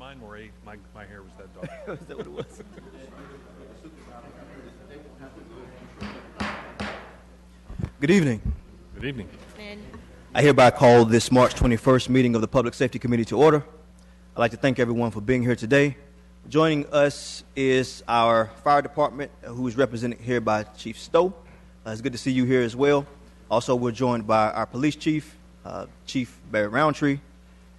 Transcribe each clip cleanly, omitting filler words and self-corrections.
Mine were 8. My hair was that dark. Is that what it was? Good evening. Good evening. I hereby call this March 21st meeting of the Public Safety Committee to order. I'd like to thank everyone for being here today. Joining us is our fire department, who is represented here by Chief Stowe. It's good to see you here as well. Also, we're joined by our police chief, Chief Barry Roundtree,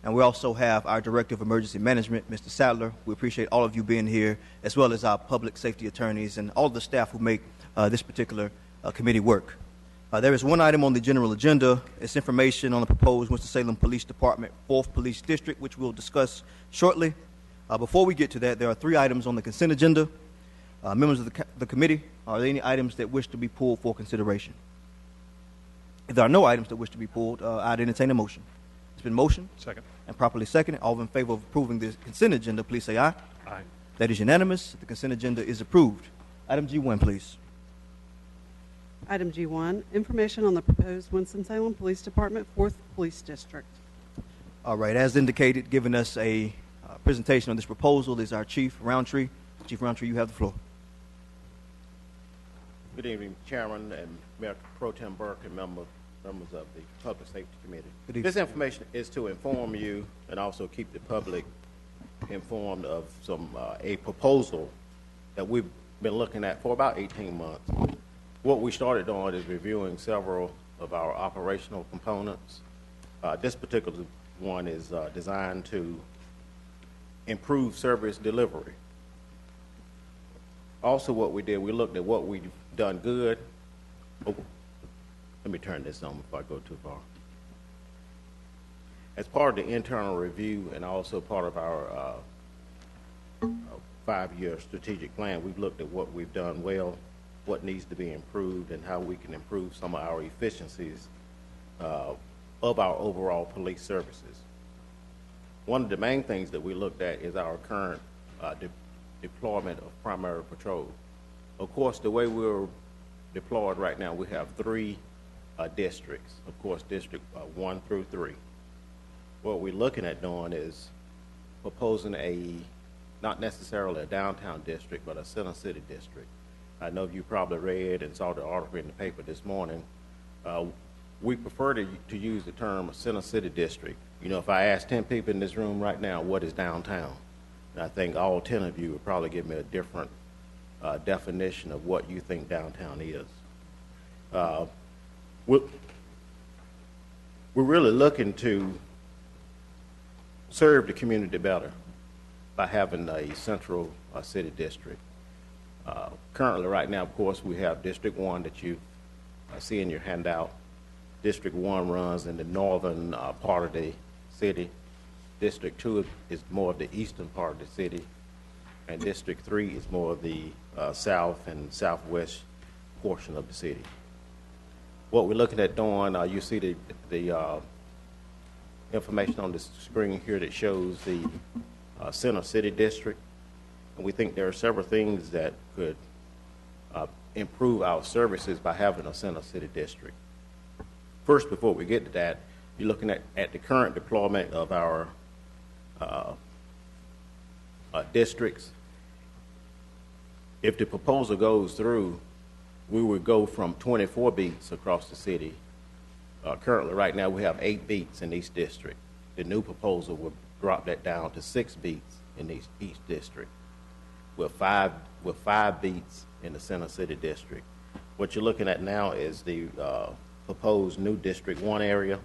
and we also have our Director of Emergency Management, Mr. Sadler. We appreciate all of you being here, as well as our public safety attorneys and all of the staff who make this particular committee work. There is one item on the general agenda. It's information on the proposed Winston-Salem Police Department 4th Police District, which we'll discuss shortly. Before we get to that, there are 3 items on the consent agenda. Members of the committee, are there any items that wish to be pulled for consideration? If there are no items that wish to be pulled, I'd entertain a motion. It's been motioned. Second. And properly seconded. All in favor of approving the consent agenda, please say aye. Aye. That is unanimous. The consent agenda is approved. Item G1, please. Item G1, information on the proposed Winston-Salem Police Department 4th Police District. All right, as indicated, giving us a presentation on this proposal is our Chief Roundtree. Chief Roundtree, you have the floor. Good evening, Chairman and Mayor Pro Tem Burke and members of the Public Safety Committee. This information is to inform you and also keep the public informed of a proposal that we've been looking at for about 18 months. What we started on is reviewing several of our operational components. This particular one is designed to improve service delivery. Also, what we did, we looked at what we've done good. Oh, let me turn this on before I go too far. As part of the internal review and also part of our 5-year strategic plan, we've looked at what we've done well, what needs to be improved, and how we can improve some of our efficiencies of our overall police services. One of the main things that we looked at is our current deployment of primary patrol. Of course, the way we're deployed right now, we have 3 districts, of course, District 1 through 3. What we're looking at doing is proposing not necessarily a downtown district, but a center city district. I know you probably read and saw the article in the paper this morning. We prefer to use the term center city district. You know, if I ask 10 people in this room right now, what is downtown? And I think all 10 of you would probably give me a different definition of what you think downtown is. We're really looking to serve the community better by having a central city district. Currently, right now, of course, we have District 1 that you see in your handout. District 1 runs in the northern part of the city. District 2 is more of the eastern part of the city. And District 3 is more of the south and southwest portion of the city. What we're looking at doing, you see the information on the screen here that shows the center city district. And we think there are several things that could improve our services by having a center city district. First, before we get to that, you're looking at the current deployment of our districts. If the proposal goes through, we would go from 24 beats across the city. Currently, right now, we have 8 beats in each district. The new proposal would drop that down to 6 beats in each district, with five beats in the center city district. What you're looking at now is the proposed new District 1 area.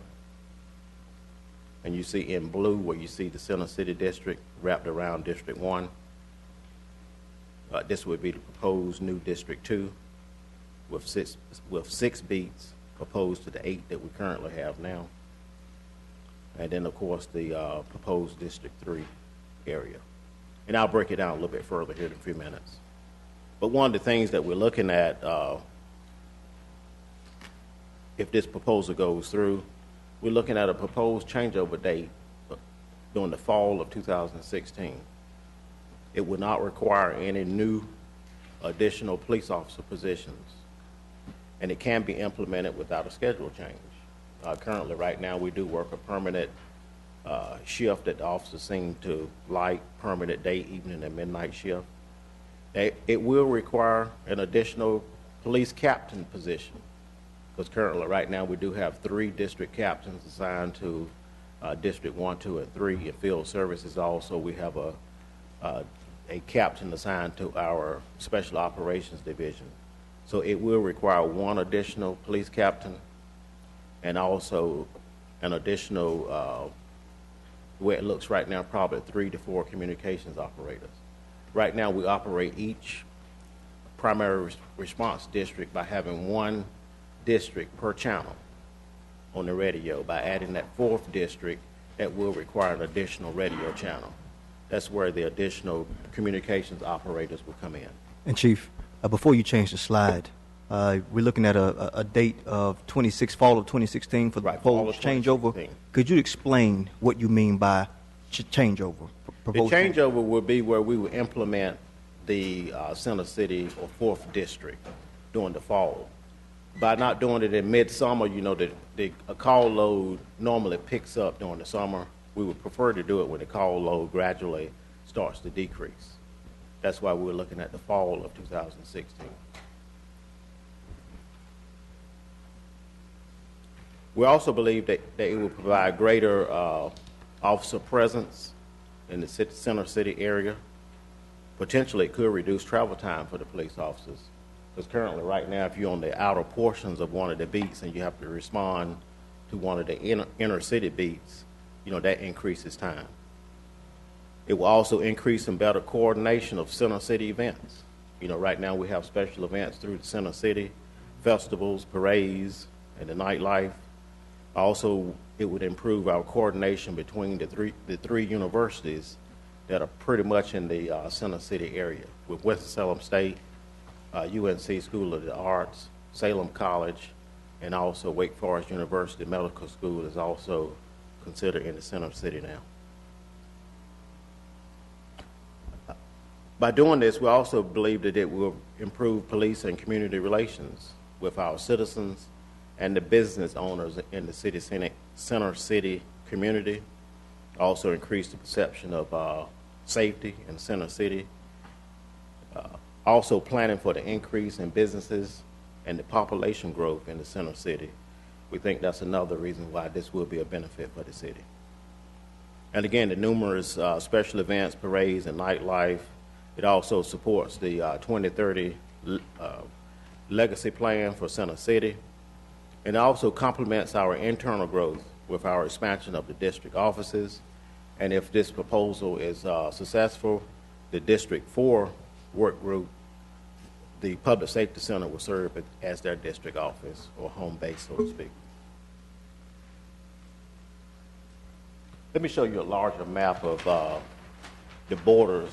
And you see in blue where you see the center city district wrapped around District 1. This would be the proposed new District 2 with six beats opposed to the 8 that we currently have now. And then, of course, the proposed District 3 area. And I'll break it down a little bit further here in a few minutes. But one of the things that we're looking at, if this proposal goes through, we're looking at a proposed changeover date during the fall of 2016. It would not require any new additional police officer positions, and it can be implemented without a schedule change. Currently, right now, we do work a permanent shift that the officers seem to like, permanent day, evening, and midnight shift. It will require an additional police captain position, because currently, right now, we do have 3 district captains assigned to District 1, 2, and 3 in field services. Also, we have a captain assigned to our Special Operations Division. So it will require 1 additional police captain and also an additional, the way it looks right now, probably 3 to 4 communications operators. Right now, we operate each primary response district by having 1 district per channel on the radio. By adding that 4th district, that will require an additional radio channel. That's where the additional communications operators will come in. And Chief, before you change the slide, we're looking at a date of fall of 2016 for the Right, fall proposed of changeover. 2016. Could you explain what you mean by changeover? The changeover will be where we will implement the Center City or 4th district during the fall. By not doing it in midsummer, you know, the call load normally picks up during the summer. We would prefer to do it when the call load gradually starts to decrease. That's why we're looking at the fall of 2016. We also believe that it will provide greater officer presence in the Center City area. Potentially, it could reduce travel time for the police officers. Because currently, right now, if you're on the outer portions of one of the beats and you have to respond to one of the inner city beats, you know, that increases time. It will also increase some better coordination of Center City events. You know, right now we have special events through the Center City, festivals, parades, and the nightlife. Also, it would improve our coordination between the three universities that are pretty much in the Center City area, with Winston-Salem State, UNC School of the Arts, Salem College, and also Wake Forest University Medical School is also considered in the Center City now. By doing this, we also believe that it will improve police and community relations with our citizens and the business owners in the Center City community. Also increase the perception of safety in Center City. Also planning for the increase in businesses and the population growth in the Center City. We think that's another reason why this will be a benefit for the city. And again, the numerous special events, parades, and nightlife. It also supports the 2030 legacy plan for Center City. And it also complements our internal growth with our expansion of the district offices. And if this proposal is successful, the District 4 work group, the Public Safety Center will serve as their district office or home base, so to speak. Let me show you a larger map of the borders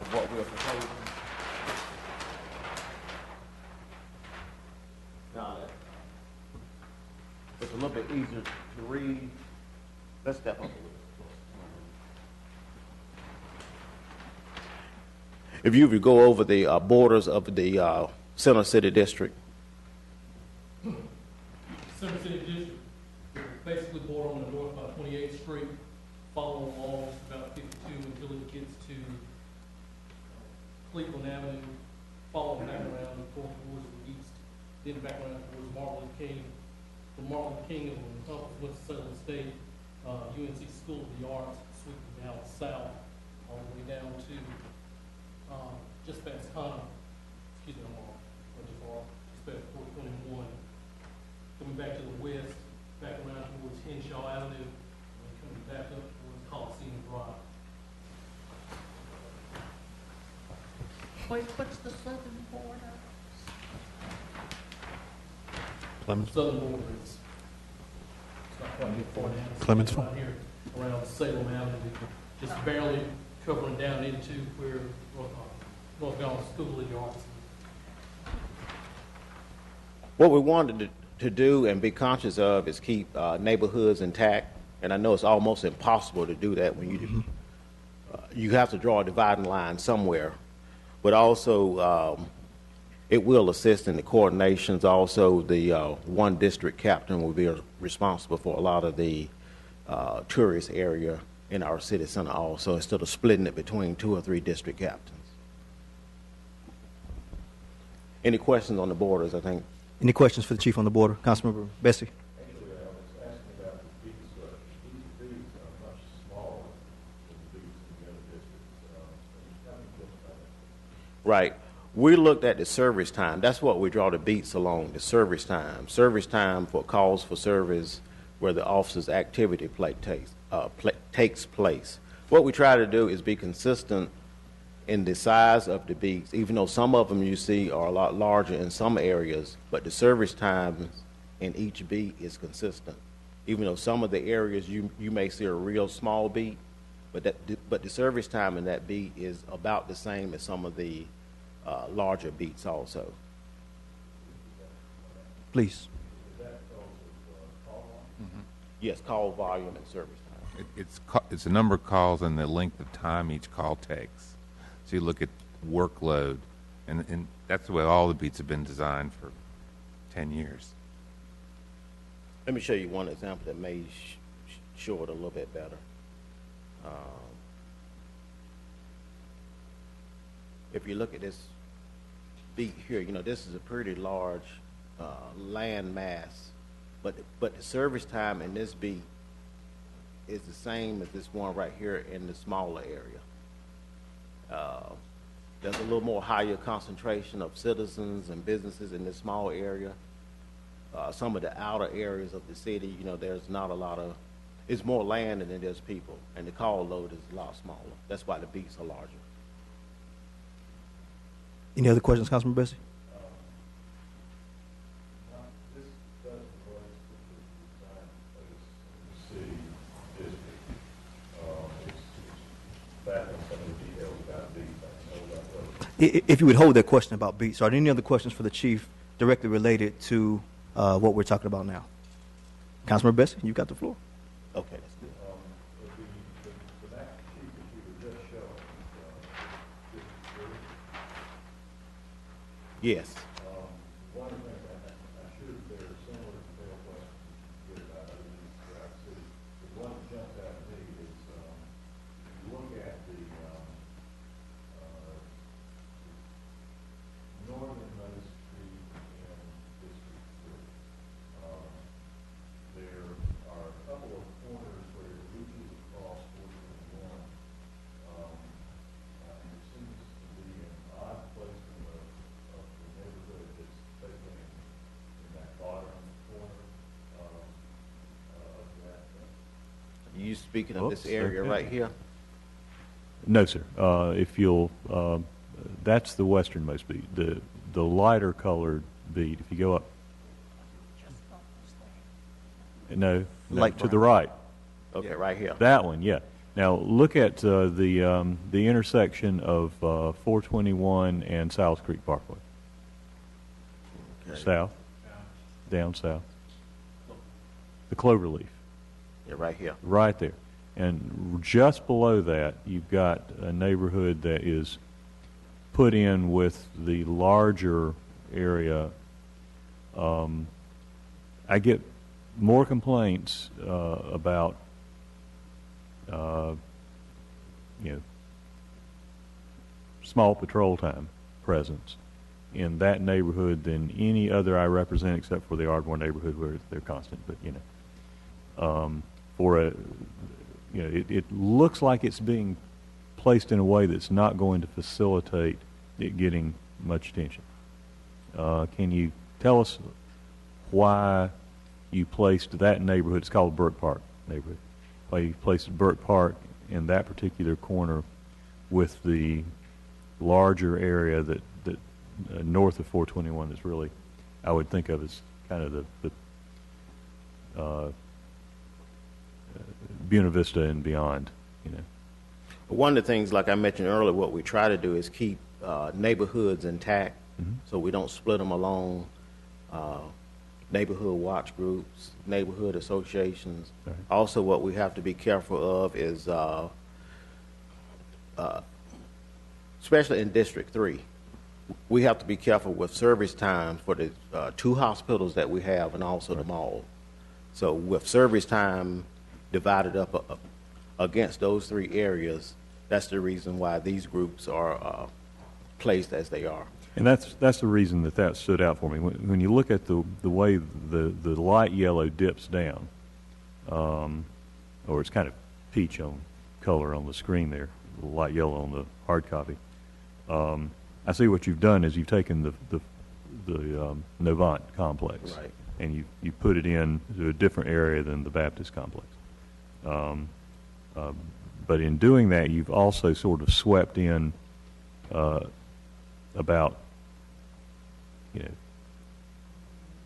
of what we're proposing. Now, it's a little bit easier to read. Let's step up a little bit. If you would go over the borders of the Center City District. Center City District, basically border on the north by 28th Street, follow along about 52 until it gets to Cleveland Avenue, follow back around and forth towards the east, then back around towards Martin Luther King. From Martin Luther King and encompass Winston-Salem State, UNC School of the Arts, sweeping down south, all the way down to just past Connor, excuse me, I'm wrong, just past 421. Coming back to the west, back around towards Henshaw Avenue, and coming back up towards Coliseum Drive. Wait, what's the southern border? Southern border is not quite far down. It's Clementsville? Right here around Salem Avenue, just barely covering down into where North Carolina School of the Arts. What we wanted to do and be conscious of is keep neighborhoods intact. And I know it's almost impossible to do that when you have to draw a dividing line somewhere. But also It will assist in the coordinations. Also, the one district captain will be responsible for a lot of the tourist area in our city center also, instead of splitting it between 2 or 3 district captains. Any questions on the borders, I think? Any questions for the chief on the border? Councilmember Bessie? Actually, I was asking about the beat structure. These beats are much smaller than the beats in the other districts. How do you feel about that? Right. We looked at the service time. That's what we draw the beats along, the service time. Service time for calls for service where the officer's activity takes place. What we try to do is be consistent in the size of the beats, even though some of them you see are a lot larger in some areas, but the service time in each beat is consistent. Even though some of the areas you may see a real small beat, but the service time in that beat is about the same as some of the larger beats also. Please. Yes, call volume and service time. It's a number of calls and the length of time each call takes. So you look at workload, and that's the way all the beats have been designed for 10 years. Let me show you one example that may show it a little bit better. If you look at this beat here, you know, this is a pretty large land mass, but the service time in this beat is the same as this one right here in the smaller area. There's a little more higher concentration of citizens and businesses in this small area. Some of the outer areas of the city, you know, there's not a lot of, it's more land than it is people, and the call load is a lot smaller. That's why the beats are larger. Any other questions, Councilman Bessie? This doesn't relate to the design place in the city district. It's back on some of the details about beats. I know about what. If you would hold that question about beats, are there any other questions for the chief directly related to what we're talking about now? Councilman Bessie, you've got the floor. Okay, that's good. The map sheet that you were just showing, District 3, Yes. one of the things I'm sure they're similar to the questions you get about other things throughout the city. The one that jumps out at me is, if you look at the northernmost street in District 3, there are a couple of corners where it reaches across 421. And it seems to be an odd place in the neighborhood that's taken in that bottom corner of that. You speaking of this Oops, area okay. right here? No, sir. If you'll, that's the westernmost beat. The lighter colored beat, if you go up. No, Light to the brown. right. Okay, right here. That one, yeah. Now look at the intersection of 421 and South Creek Parkway. Okay. South, down south. The Cloverleaf, Yeah, right here. right there. And just below that, you've got a neighborhood that is put in with the larger area. I get more complaints about, small patrol time presence in that neighborhood than any other I represent, except for the Ardmore neighborhood where they're constant. But it looks like it's being placed in a way that's not going to facilitate it getting much attention. Can you tell us why you placed that neighborhood? It's called Burke Park neighborhood. Why you placed Burke Park in that particular corner with the larger area that north of 421 is really, I would think of as kind of the Buena Vista and beyond, One of the things, like I mentioned earlier, what we try to do is keep neighborhoods intact, so we don't split them along neighborhood watch groups, neighborhood associations. Right. Also, what we have to be careful of is, especially in District 3, we have to be careful with service times for the 2 hospitals that we have and also the mall. So with service time divided up against those 3 areas, that's the reason why these groups are placed as they are. And that's the reason that stood out for me. When you look at the way the light yellow dips down, or it's kind of peach on color on the screen there, the light yellow on the hard copy. I see what you've done is you've taken the Novant complex, Right. and you put it in to a different area than the Baptist complex. But in doing that, you've also sort of swept in about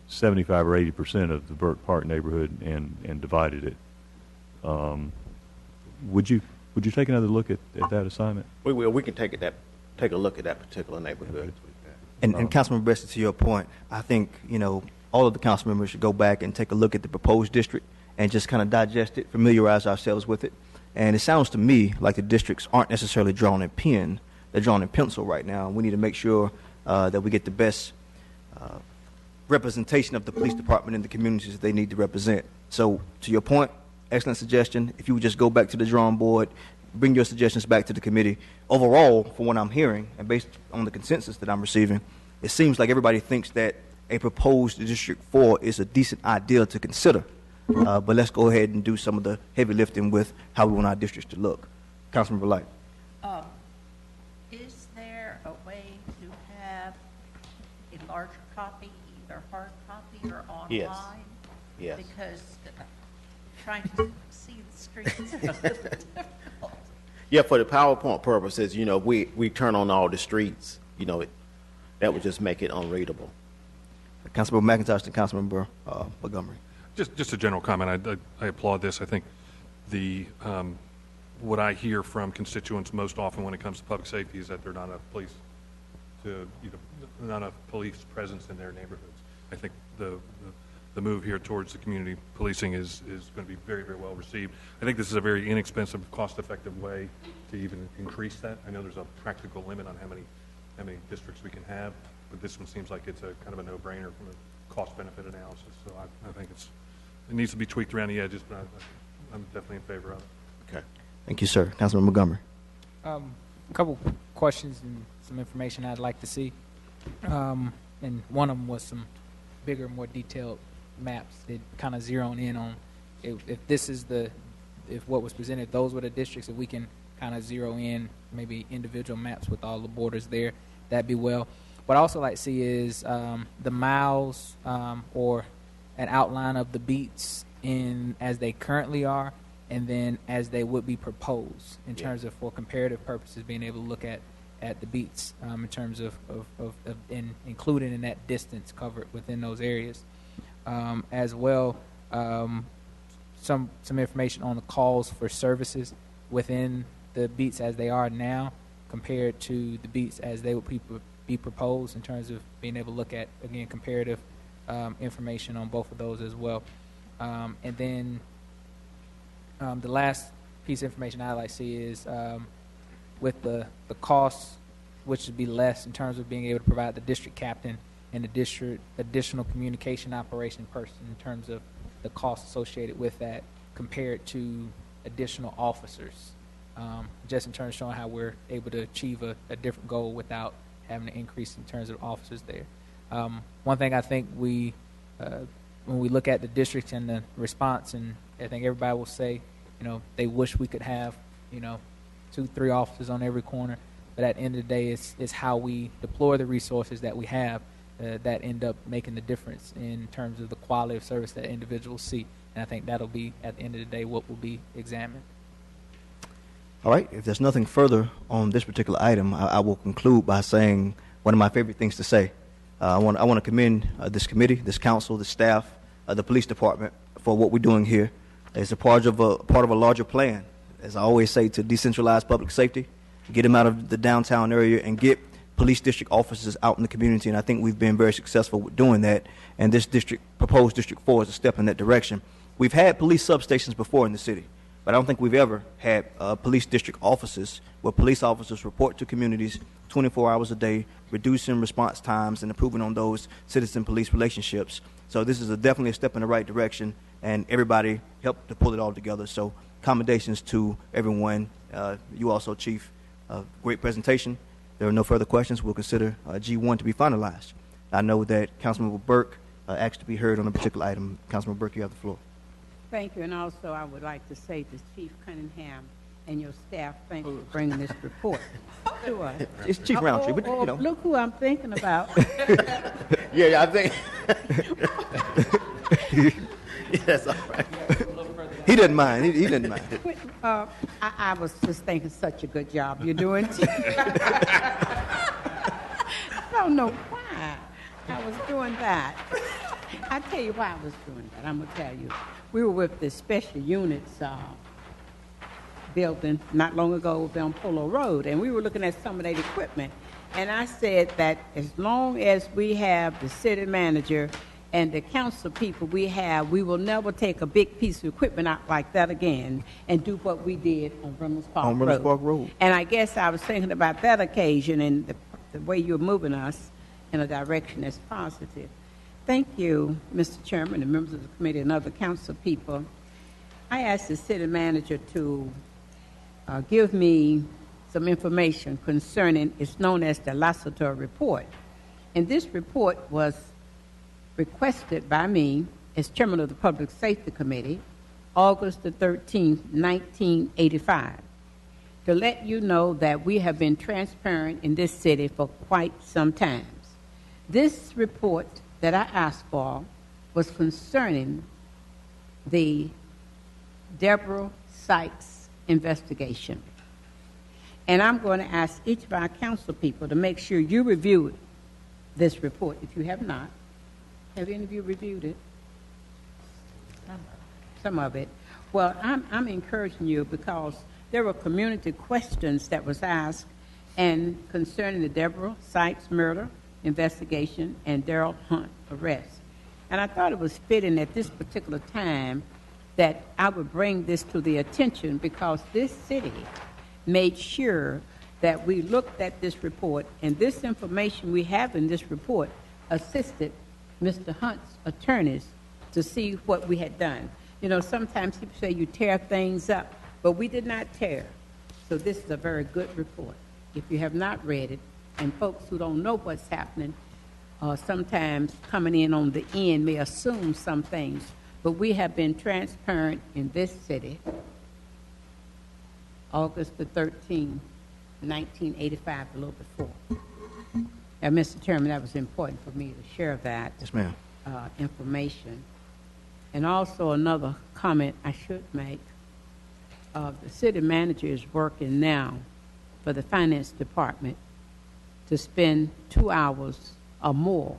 75 or 80% of the Burke Park neighborhood and divided it. Would you take another look at that assignment? We will. We can take a look at that particular neighborhood. And Councilman Bessie, to your point, I think, all of the council members should go back and take a look at the proposed district and just kind of digest it, familiarize ourselves with it. And it sounds to me like the districts aren't necessarily drawn in pen, they're drawn in pencil right now. We need to make sure that we get the best representation of the police department in the communities that they need to represent. So, to your point, excellent suggestion. If you would just go back to the drawing board, bring your suggestions back to the committee. Overall, from what I'm hearing, and based on the consensus that I'm receiving, it seems like everybody thinks that a proposed District 4 is a decent idea to consider. But let's go ahead and do some of the heavy lifting with how we want our districts to look. Councilman Light. Is there a way to have a larger copy, either hard copy or online? Yes. Yes. Because trying to see the streets is a little difficult. Yeah, for the PowerPoint purposes, we turn on all the streets, that would just make it unreadable. Councilmember McIntosh and Councilmember Montgomery. Just a general comment. I applaud this. I think what I hear from constituents most often when it comes to public safety is that there's not enough police presence in their neighborhoods. I think the move here towards the community policing is going to be very, very well received. I think this is a very inexpensive, cost-effective way to even increase that. I know there's a practical limit on how many districts we can have, but this one seems like it's a kind of a no-brainer from a cost-benefit analysis. So I think it needs to be tweaked around the edges, but I'm definitely in favor of it. Okay. Thank you, sir. Councilman Montgomery. A couple questions and some information I'd like to see. And one of them was some bigger, more detailed maps that kind of zeroing in on if this is if what was presented, those were the districts, if we can kind of zero in maybe individual maps with all the borders there, that'd be well. What I also like to see is the miles or an outline of the beats as they currently are, and then as they would be proposed in terms of, for comparative purposes, being able to look at the beats in terms of including in that distance covered within those areas. As well, some information on the calls for services within the beats as they are now compared to the beats as they would be proposed in terms of being able to look at, again, comparative information on both of those as well. And then the last piece of information I'd like to see is with the costs, which would be less in terms of being able to provide the district captain and the district additional communication operation person in terms of the costs associated with that compared to additional officers, just in terms of showing how we're able to achieve a different goal without having an increase in terms of officers there. One thing I think when we look at the districts and the response, and I think everybody will say, they wish we could have, 2-3 officers on every corner, but at the end of the day, it's how we deploy the resources that we have that end up making the difference in terms of the quality of service that individuals see. And I think that'll be, at the end of the day, what will be examined. All right. If there's nothing further on this particular item, I will conclude by saying one of my favorite things to say. I want to commend this committee, this council, the staff, the police department for what we're doing here. It's a part of a larger plan, as I always say, to decentralize public safety, get them out of the downtown area, and get police district officers out in the community. And I think we've been very successful with doing that. And this proposed District 4 is a step in that direction. We've had police substations before in the city. but I don't think we've ever had police district offices where police officers report to communities 24 hours a day, reducing response times and improving on those citizen-police relationships. So this is definitely a step in the right direction, and everybody helped to pull it all together. So commendations to everyone. You also, Chief, great presentation. There are no further questions. We'll consider G1 to be finalized. I know that Councilmember Burke asked to be heard on a particular item. Councilmember Burke, you have the floor. Thank you, and also I would like to say to Chief Cunningham and your staff, thank you for bringing this report to us. It's Chief Roundtree, but you know. Look who I'm thinking about. Yeah, I think. Yes, all right. He didn't mind. He didn't mind. I was just thinking such a good job you're doing. I don't know why I was doing that. I'll tell you why I was doing that. I'm going to tell you. We were with the special units building not long ago over on Polo Road, and we were looking at some of that equipment. And I said that as long as we have the city manager and the council people we will never take a big piece of equipment out like that again and do what we did on Reynolds Park Road. And I guess I was thinking about that occasion and the way you're moving us in a direction that's positive. Thank you, Mr. Chairman, and members of the committee and other council people. I asked the city manager to give me some information concerning, it's known as the Lassiter Report. And this report was requested by me as chairman of the Public Safety Committee, August the 13th, 1985, to let you know that we have been transparent in this city for quite some time. This report that I asked for was concerning the Deborah Sykes investigation. And I'm going to ask each of our council people to make sure you review this report. If you have not, have any of you reviewed it? Some of it. Well, I'm encouraging you because there were community questions that was asked and concerning the Deborah Sykes murder investigation and Darrell Hunt arrest. And I thought it was fitting at this particular time that I would bring this to the attention because this city made sure that we looked at this report, and this information we have in this report assisted Mr. Hunt's attorneys to see what we had done. You know, sometimes people say you tear things up, but we did not tear. So this is a very good report. If you have not read it, and folks who don't know what's happening, sometimes coming in on the end may assume some things, but we have been transparent in this city. August the 13th, 1985, a little before. And Mr. Chairman, that was important for me to share that Yes, ma'am. Information. And also another comment I should make. The city manager is working now for the finance department to spend 2 hours or more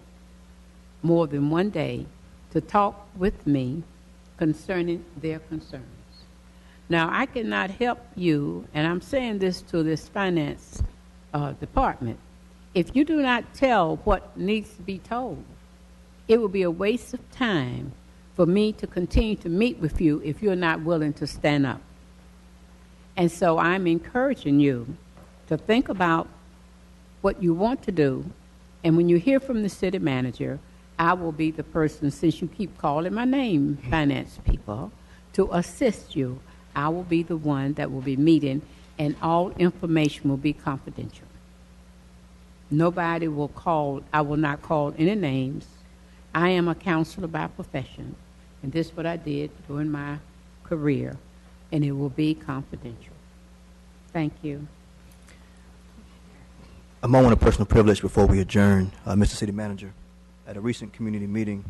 than one day, to talk with me concerning their concerns. Now, I cannot help you, and I'm saying this to this finance department. If you do not tell what needs to be told, it will be a waste of time for me to continue to meet with you if you're not willing to stand up. And so I'm encouraging you to think about what you want to do, and when you hear from the city manager, I will be the person, since you keep calling my name, finance people, to assist you. I will be the one that will be meeting, and all information will be confidential. Nobody will call, I will not call any names. I am a counselor by profession, and this is what I did during my career, and it will be confidential. Thank you. A moment of personal privilege before we adjourn. Mr. City Manager, at a recent community meeting,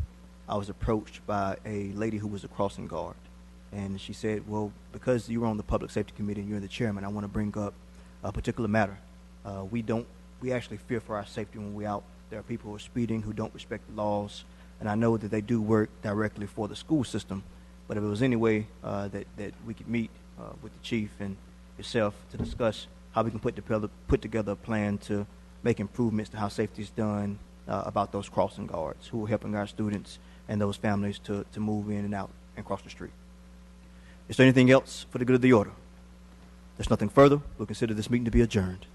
I was approached by a lady who was a crossing guard. And she said, well, because you were on the Public Safety Committee and you're the chairman, I want to bring up a particular matter. We actually fear for our safety when we're out. There are people who are speeding, who don't respect the laws. And I know that they do work directly for the school system. But if there was any way that we could meet with the chief and yourself to discuss how we can put together a plan to make improvements to how safety is done about those crossing guards who are helping our students and those families to move in and out and cross the street. Is there anything else for the good of the order? There's nothing further. We'll consider this meeting to be adjourned.